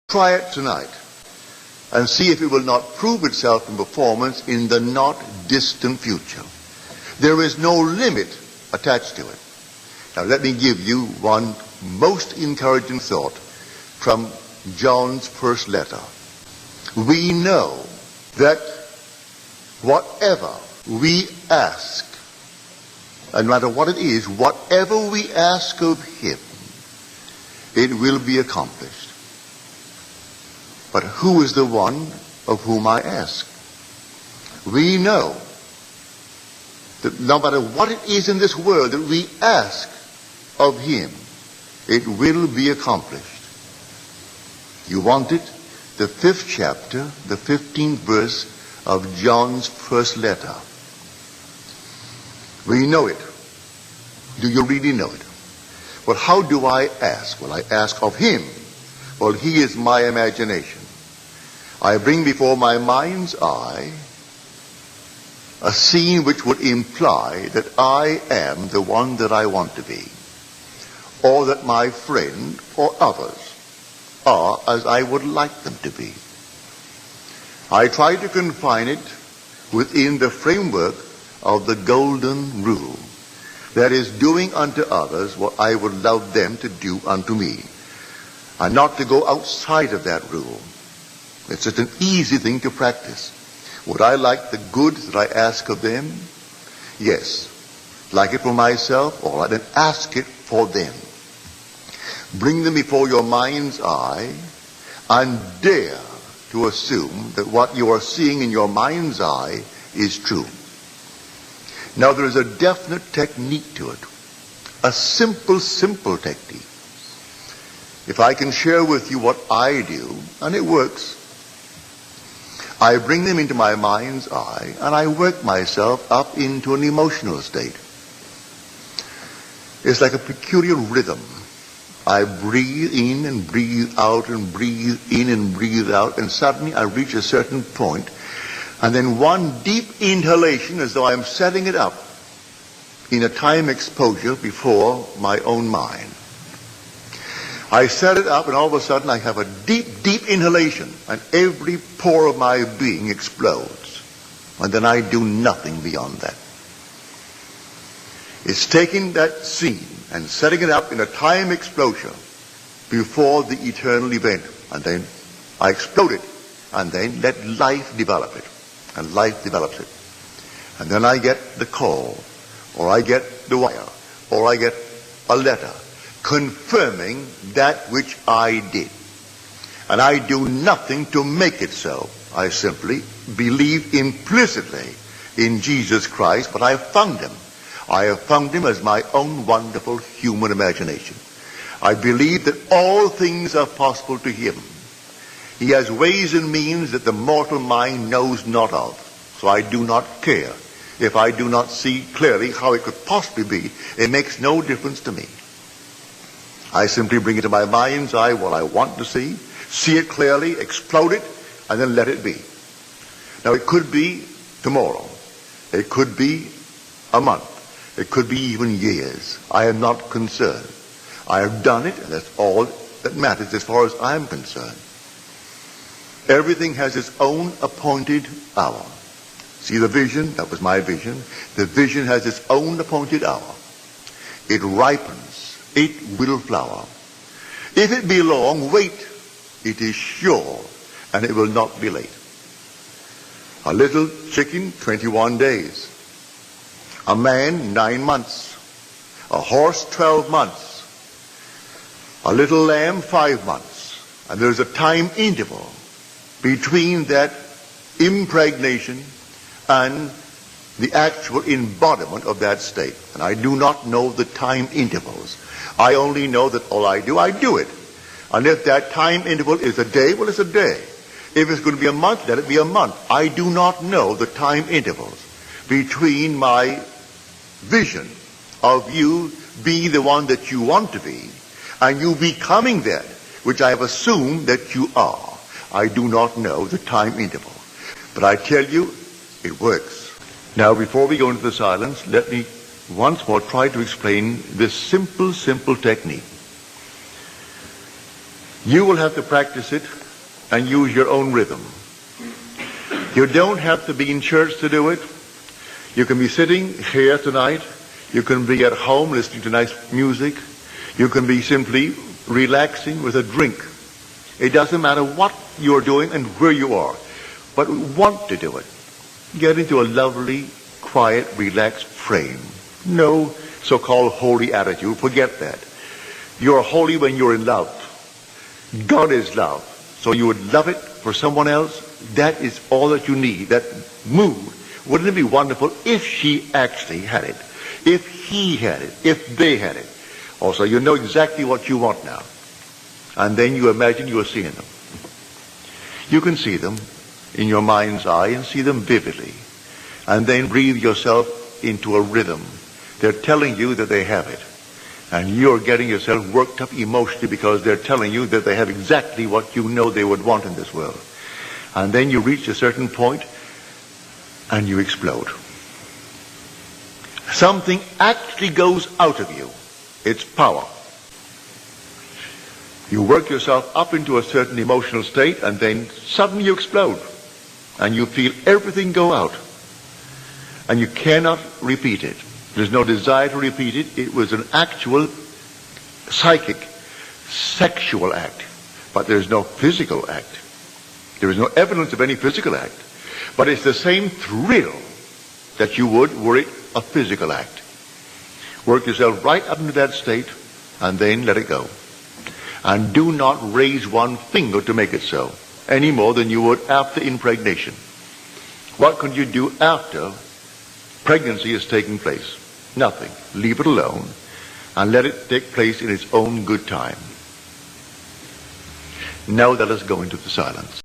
Try it tonight and see if it will not prove itself in performance in the not distant future. There is no limit attached to it. Now let me give you one most encouraging thought from John's first letter. We know that whatever we ask, and no matter what it is, whatever we ask of him, it will be accomplished. But who is the one of whom I ask? We know that no matter what it is in this world that we ask of him, it will be accomplished. You want it? The 5th chapter, the 15th verse of John's first letter. We know it. Do you really know it? Well, how do I ask? Well, I ask of him. Well, he is my imagination. I bring before my mind's eye a scene which would imply that I am the one that I want to be, or that my friend or others are as I would like them to be. I try to confine it within the framework of the golden rule. That is, doing unto others what I would love them to do unto me, and not to go outside of that rule. It's such an easy thing to practice. Would I like the good that I ask of them? Yes. Like it for myself? All right, then ask it for them. Bring them before your mind's eye and dare to assume that what you are seeing in your mind's eye is true. Now there is a definite technique to it. A simple technique. If I can share with you what I do, and it works, I bring them into my mind's eye and I work myself up into an emotional state. It's like a peculiar rhythm. I breathe in and breathe out and breathe in and breathe out, and suddenly I reach a certain point, and then one deep inhalation as though I'm setting it up in a time exposure before my own mind. I set it up and all of a sudden I have a deep inhalation and every pore of my being explodes. And then I do nothing beyond that. It's taking that scene and setting it up in a time exposure before the eternal event. And then I explode it and then let life develop it. And life develops it. And then I get the call, or I get the wire, or I get a letter confirming that which I did. And I do nothing to make it so. I simply believe implicitly in Jesus Christ, but I have found him. I have found him as my own wonderful human imagination. I believe that all things are possible to him. He has ways and means that the mortal mind knows not of. So I do not care if I do not see clearly how it could possibly be. It makes no difference to me. I simply bring it to my mind's eye what I want to see it clearly, explode it, and then let it be. Now it could be tomorrow. It could be a month. It could be even years. I am not concerned. I have done it, and that's all that matters as far as I'm concerned. Everything has its own appointed hour. See the vision? That was my vision. The vision has its own appointed hour. It ripens. It will flower. If it be long, wait. It is sure, and it will not be late. A little chicken, 21 days. A man, 9 months. A horse, 12 months. A little lamb, 5 months. And there's a time interval between that impregnation and the actual embodiment of that state. And I do not know the time intervals. I only know that all I do it. And if that time interval is a day, well, it's a day. If it's going to be a month, let it be a month. I do not know the time intervals between my vision of you being the one that you want to be and you becoming that which I have assumed that you are. I do not know the time interval. But I tell you, it works. Now, before we go into the silence, let me once more try to explain this simple technique. You will have to practice it and use your own rhythm. You don't have to be in church to do it. You can be sitting here tonight. You can be at home listening to nice music. You can be simply relaxing with a drink. It doesn't matter what you're doing and where you are, but want to do it. Get into a lovely, quiet, relaxed frame. No so-called holy attitude. Forget that. You're holy when you're in love. God is love. So you would love it for someone else. That is all that you need. That mood. Wouldn't it be wonderful if she actually had it? If he had it? If they had it? Also, you know exactly what you want now. And then you imagine you are seeing them. You can see them in your mind's eye and see them vividly. And then breathe yourself into a rhythm. They're telling you that they have it. And you're getting yourself worked up emotionally because they're telling you that they have exactly what you know they would want in this world. And then you reach a certain point and you explode. Something actually goes out of you. It's power. You work yourself up into a certain emotional state and then suddenly you explode. And you feel everything go out. And you cannot repeat it. There's no desire to repeat it. It was an actual psychic, sexual act. But there's no physical act. There is no evidence of any physical act. But it's the same thrill that you would were it a physical act. Work yourself right up into that state and then let it go. And do not raise one finger to make it so, any more than you would after impregnation. What can you do after pregnancy is taking place? Nothing. Leave it alone and let it take place in its own good time. Now let us go into the silence.